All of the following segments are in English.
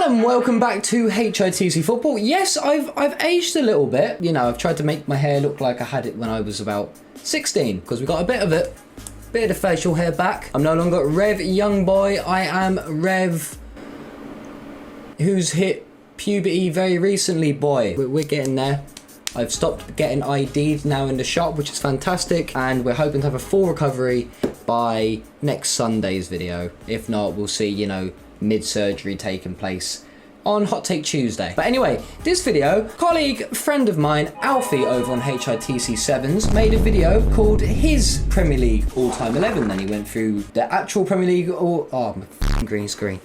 And welcome back to HITC Football. Yes, I've aged a little bit. You know, I've tried to make my hair look like I had it when I was about 16, because we got a bit of it. Bit of the facial hair back. I'm no longer Rev young boy. I am Rev, who's hit puberty very recently, boy. We're getting there. I've stopped getting ID'd now in the shop, which is fantastic, and we're hoping to have a full recovery by next Sunday's video. If not, we'll see, you know, mid-surgery taking place on Hot Take Tuesday. But anyway, this video, colleague, friend of mine, Alfie over on HITC 7s, made a video called his Premier League all-time 11. Then he went through the actual Premier League oh, my f***ing green screen.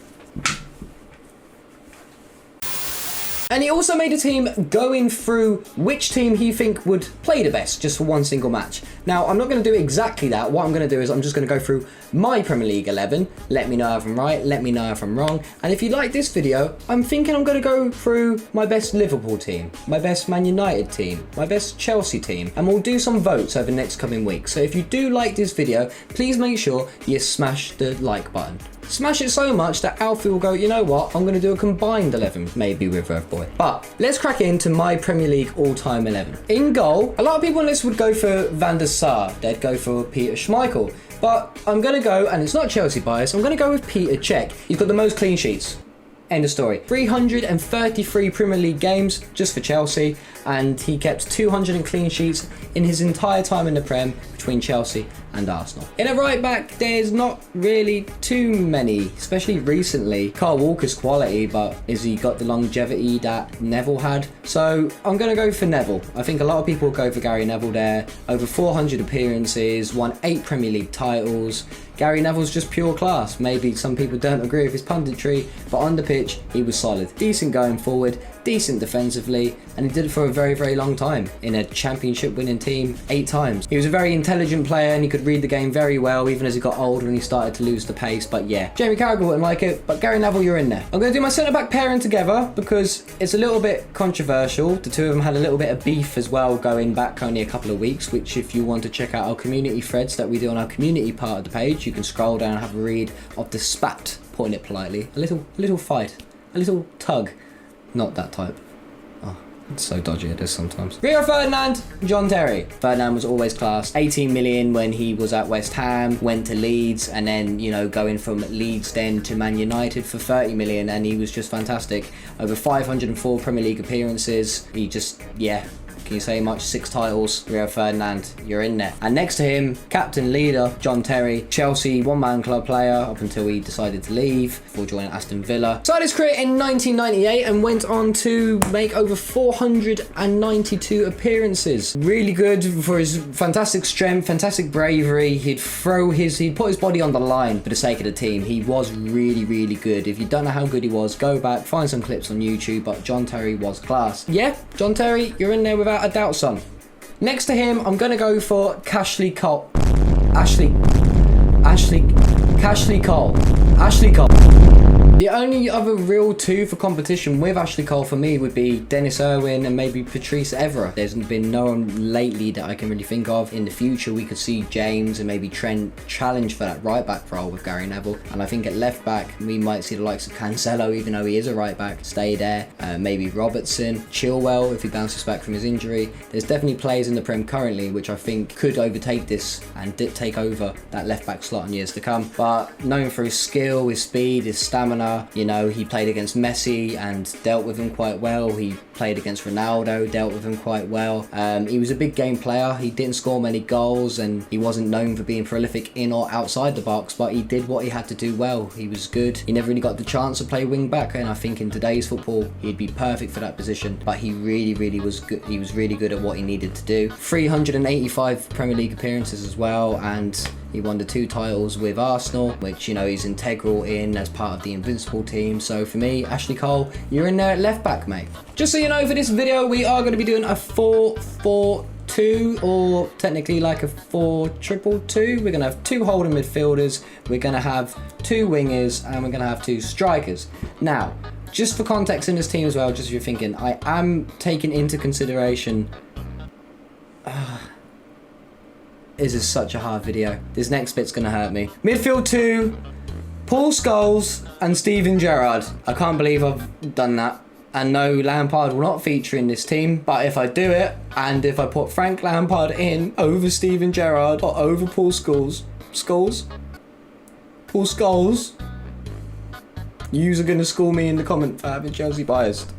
And he also made a team going through which team he think would play the best just for one single match. Now, I'm not going to do exactly that. What I'm going to do is I'm just going to go through my Premier League 11. Let me know if I'm right. Let me know if I'm wrong. And if you like this video, I'm thinking I'm going to go through my best Liverpool team, my best Man United team, my best Chelsea team. And we'll do some votes over the next coming weeks. So if you do like this video, please make sure you smash the like button. Smash it so much that Alfie will go, you know what, I'm going to do a combined 11, maybe with Revboiii. But let's crack into my Premier League all-time 11. In goal, a lot of people on this would go for Van der Sar. They'd go for Peter Schmeichel. But I'm going to go, and it's not Chelsea bias, I'm going to go with Peter Cech. He's got the most clean sheets. End of story. 333 Premier League games just for Chelsea, and he kept 200 clean sheets in his entire time in the Prem between Chelsea and Arsenal. In a right back, there's not really too many, especially recently. Kyle Walker's quality, but has he got the longevity that Neville had? So I'm going to go for Neville. I think a lot of people will go for Gary Neville there. Over 400 appearances, won 8 Premier League titles. Gary Neville's just pure class. Maybe some people don't agree with his punditry, but on the pitch, he was solid. Decent going forward, decent defensively, and he did it for a very, very long time in a championship winning team 8 times. He was a very intelligent player and he could read the game very well, even as he got older and he started to lose the pace. But yeah, Jamie Carragher wouldn't like it, but Gary Neville, you're in there. I'm going to do my centre-back pairing together because it's a little bit controversial. The two of them had a little bit of beef as well going back only a couple of weeks, which if you want to check out our community threads that we do on our community part of the page, you can scroll down and have a read of the spat, putting it politely. A little fight, a little tug. Not that type. Oh, it's so dodgy it is sometimes. Rio Ferdinand, John Terry. Ferdinand was always class. 18 million when he was at West Ham, went to Leeds, and then, you know, going from Leeds then to Man United for 30 million, and he was just fantastic. Over 504 Premier League appearances. He just, yeah. Can you say much? 6 titles. Rio Ferdinand, you're in there. And next to him, captain leader John Terry, Chelsea one-man club player up until he decided to leave before joining Aston Villa. Started his career in 1998 and went on to make over 492 appearances. Really good for his fantastic strength, fantastic bravery. He'd put his body on the line for the sake of the team. He was really, really good. If you don't know how good he was, go back, find some clips on YouTube, but John Terry was class. Yeah, John Terry, you're in there without a doubt, son. Next to him, I'm gonna go for Ashley Cole. The only other real two for competition with Ashley Cole for me would be Dennis Irwin and maybe Patrice Evra. There's been no one lately that I can really think of. In the future, we could see James and maybe Trent challenge for that right back role with Gary Neville. And I think at left back, we might see the likes of Cancelo, even though he is a right back, stay there. Maybe Robertson, Chilwell if he bounces back from his injury. There's definitely players in the Prem currently which I think could overtake this and take over that left back slot in years to come. But known for his skill, his speed, his stamina, you know, he played against Messi and dealt with him quite well. He played against Ronaldo, dealt with him quite well. He was a big game player. He didn't score many goals and he wasn't known for being prolific in or outside the box, but he did what he had to do well. He was good. He never really got the chance to play wing back, and I think in today's football, he'd be perfect for that position, but he really was good. He was really good at what he needed to do. 385 Premier League appearances as well, and he won the 2 titles with Arsenal, which, you know, he's integral in as part of the Invincible team. So for me, Ashley Cole, you're in there at left back, mate. Just so you know, for this video, we are going to be doing a 4-4-2, or technically like a 4-2-2. We're going to have 2 holding midfielders, we're going to have 2 wingers, and we're going to have 2 strikers. Now, just for context in this team as well, just if you're thinking, I am taking into consideration... This is such a hard video. This next bit's going to hurt me. Midfield 2, Paul Scholes and Steven Gerrard. I can't believe I've done that. And no, Lampard will not feature in this team. But if I do it, and if I put Frank Lampard in over Steven Gerrard or over Paul Scholes, Paul Scholes, yous are going to school me in the comment for having Chelsea biased.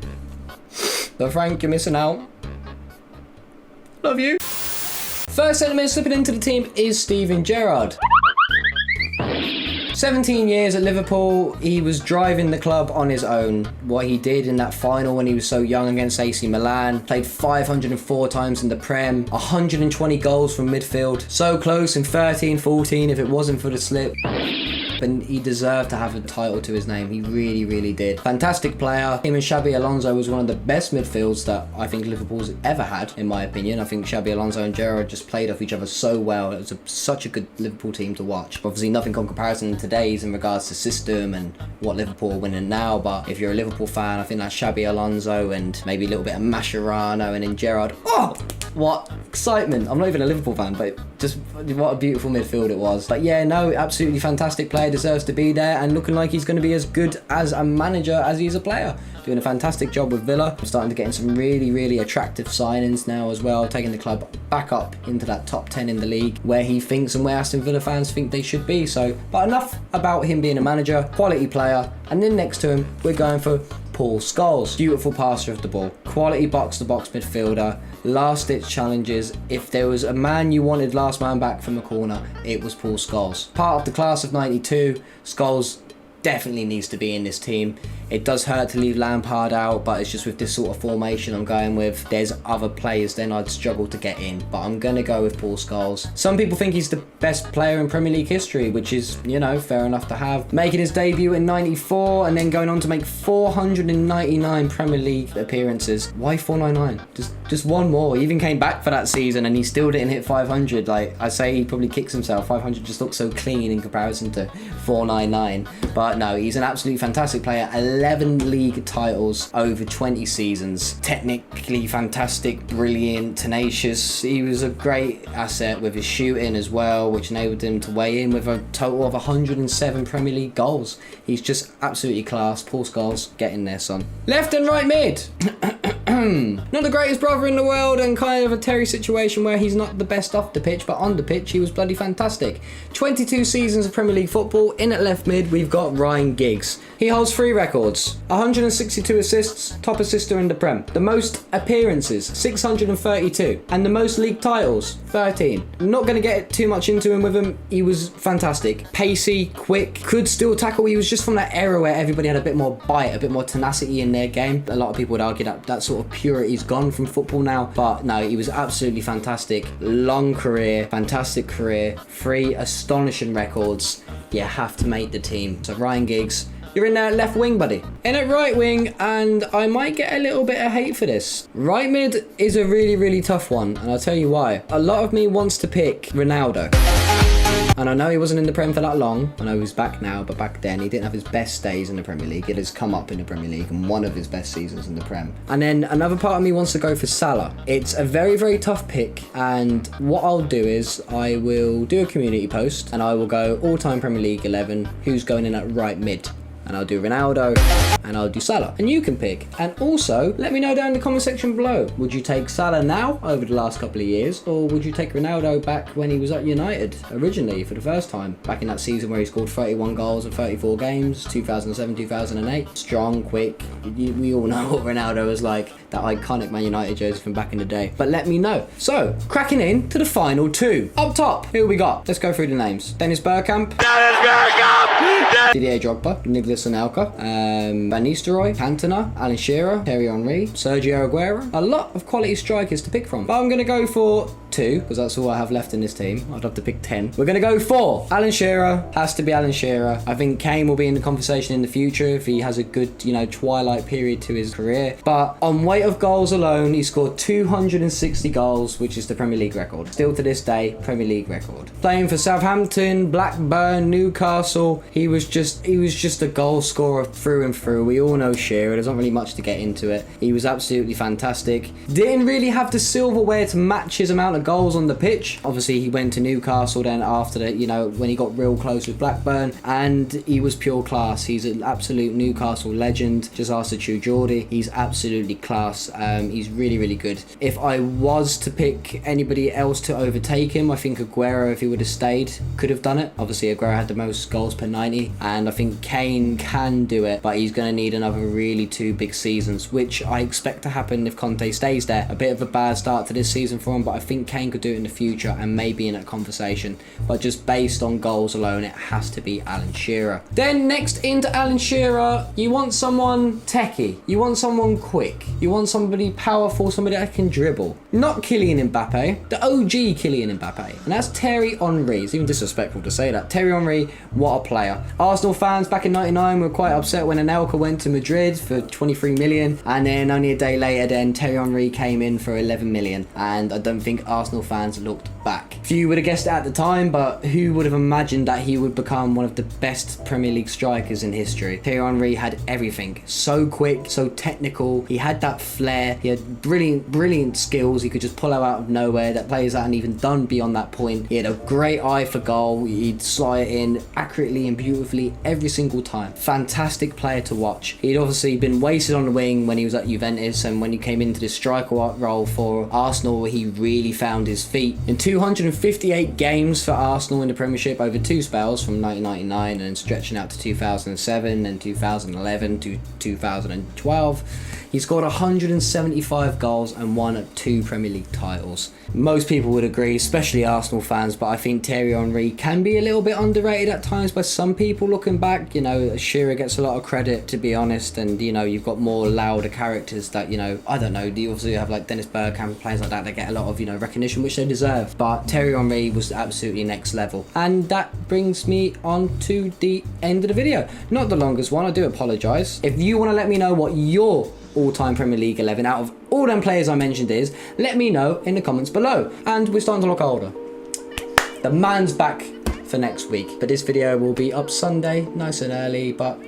But Frank, you're missing out. Love you. First centre-mid slipping into the team is Steven Gerrard. 17 years at Liverpool, he was driving the club on his own. What he did in that final when he was so young against AC Milan, played 504 times in the Prem, 120 goals from midfield, so close in 13-14 if it wasn't for the slip. And he deserved to have a title to his name. He really, really did. Fantastic player. Him and Xabi Alonso was one of the best midfields that I think Liverpool's ever had, in my opinion. I think Xabi Alonso and Gerrard just played off each other so well. It was such a good Liverpool team to watch. Obviously, nothing on comparison to today's in regards to system and what Liverpool are winning now. But if you're a Liverpool fan, I think that's Xabi Alonso and maybe a little bit of Mascherano and then Gerrard. Oh! What excitement. I'm not even a Liverpool fan, but just what a beautiful midfield it was. But yeah, no, absolutely fantastic player, deserves to be there and looking like he's going to be as good as a manager as he is a player. Doing a fantastic job with Villa. I'm starting to get in some really, really attractive signings now as well, taking the club back up into that top 10 in the league where he thinks and where Aston Villa fans think they should be. So, but enough about him being a manager, quality player. And then next to him, we're going for Paul Scholes. Beautiful passer of the ball, quality box-to-box midfielder, last-ditch challenges. If there was a man you wanted last man back from the corner, it was Paul Scholes. Part of the class of 92, Scholes definitely needs to be in this team. It does hurt to leave Lampard out, but it's just with this sort of formation I'm going with. There's other players then I'd struggle to get in, but I'm going to go with Paul Scholes. Some people think he's the best player in Premier League history, which is, you know, fair enough to have. Making his debut in 94 and then going on to make 499 Premier League appearances. Why 499? Just one more. He even came back for that season and he still didn't hit 500. Like, I say he probably kicks himself. 500 just looks so clean in comparison to 499. But no, he's an absolutely fantastic player. 11 league titles over 20 seasons. Technically fantastic, brilliant, tenacious. He was a great asset with his shooting as well, which enabled him to weigh in with a total of 107 Premier League goals. He's just absolutely class. Paul Scholes, get in there, son. Left and right mid. Not the greatest brother in the world and kind of a Thierry situation where he's not the best off the pitch, but on the pitch he was bloody fantastic. 22 seasons of Premier League football. In at left mid we've got Ryan Giggs. He holds 3 records, 162 assists, top assister in the Prem. The most appearances, 632. And the most league titles, 13. I'm not going to get too much into him with him. He was fantastic. Pacey, quick, could still tackle. He was just from that era where everybody had a bit more bite, a bit more tenacity in their game. A lot of people would argue that that sort of purity's gone from football now. But no, he was absolutely fantastic. Long career, fantastic career. 3 astonishing records. You have to make the team. So Ryan Giggs, you're in there at left wing, buddy. In at right wing, and I might get a little bit of hate for this. Right mid is a really, really tough one, and I'll tell you why. A lot of me wants to pick Ronaldo. And I know he wasn't in the Prem for that long. I know he's back now, but back then he didn't have his best days in the Premier League. It has come up in the Premier League and one of his best seasons in the Prem. And then another part of me wants to go for Salah. It's a very, very tough pick, and what I'll do is I will do a community post and I will go all-time Premier League 11, who's going in at right mid. And I'll do Ronaldo and I'll do Salah. And you can pick. And also, let me know down in the comment section below. Would you take Salah now over the last couple of years? Or would you take Ronaldo back when he was at United originally for the first time? Back in that season where he scored 31 goals in 34 games, 2007, 2008. Strong, quick. We all know what Ronaldo was like. That iconic Man United jersey from back in the day. But let me know. So, cracking in to the final 2. Up top, who we got? Let's go through the names. Dennis Bergkamp. Didier Drogba. Nicholas Anelka. Van Nistelrooy. Cantona. Alan Shearer. Thierry Henry. Sergio Aguero. A lot of quality strikers to pick from. But I'm going to go for 2, because that's all I have left in this team. I'd love to pick 10. We're going to go 4. Alan Shearer. Has to be Alan Shearer. I think Kane will be in the conversation in the future if he has a good, twilight period to his career. But on weight of goals alone, he scored 260 goals, which is the Premier League record. Still to this day, Premier League record. Playing for Southampton, Blackburn, Newcastle. He was just a goal scorer through and through. We all know Shearer. There's not really much to get into it. He was absolutely fantastic. Didn't really have the silverware to match his amount of goals on the pitch. Obviously, he went to Newcastle then after that, you know, when he got real close with Blackburn, and he was pure class. He's an absolute Newcastle legend. Just ask the true Geordie. He's absolutely class. He's really, really good. If I was to pick anybody else to overtake him, I think Aguero, if he would have stayed, could have done it. Obviously, Aguero had the most goals per 90, and I think Kane can do it, but he's going to need another really 2 big seasons, which I expect to happen if Conte stays there. A bit of a bad start to this season for him, but I think Kane could do it in the future and maybe in that conversation. But just based on goals alone, it has to be Alan Shearer. Then next into Alan Shearer, you want someone techie, you want someone quick, you want somebody powerful, somebody that can dribble. Not Kylian Mbappe, the OG Kylian Mbappe, and that's Thierry Henry. It's even disrespectful to say that. Thierry Henry, what a player. Arsenal fans back in '99 were quite upset when Anelka went to Madrid for 23 million, and then only a day later then Thierry Henry came in for 11 million, and I don't think Arsenal fans looked back. Few would have guessed it at the time, but who would have imagined that he would become one of the best Premier League strikers in history? Thierry Henry had everything. So quick, so technical. He had that flair. He had brilliant skills. He could just pull out of nowhere that players hadn't even done beyond that point. He had a great eye for goal. He'd slide it in accurately and beautifully every single time. Fantastic player to watch. He'd obviously been wasted on the wing when he was at Juventus, and when he came into this striker role for Arsenal, he really found his feet. In 258 games for Arsenal in the Premiership over 2 spells from 1999 and stretching out to 2007 and 2011 to 2012, he scored 175 goals and won 2 Premier League titles. Most people would agree, especially Arsenal fans, but I think Thierry Henry can be a little bit underrated at times by some people looking back. You know, Shearer gets a lot of credit, to be honest, and, you know, you've got more louder characters that, you know, I don't know, you obviously have like Dennis Bergkamp, players like that get a lot of, you know, recognition, which they deserve. But Thierry Henry was absolutely next level. And that brings me on to the end of the video. Not the longest one, I do apologise. If you want to let me know what your all-time Premier League 11 out of all them players I mentioned is, let me know in the comments below. And we're starting to look older. The man's back for next week, but this video will be up Sunday, nice and early, but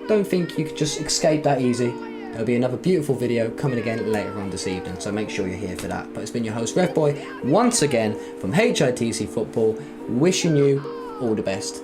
don't think you could just escape that easy. There'll be another beautiful video coming again later on this evening, so make sure you're here for that. But it's been your host Revboiii once again from HITC Football, wishing you all the best.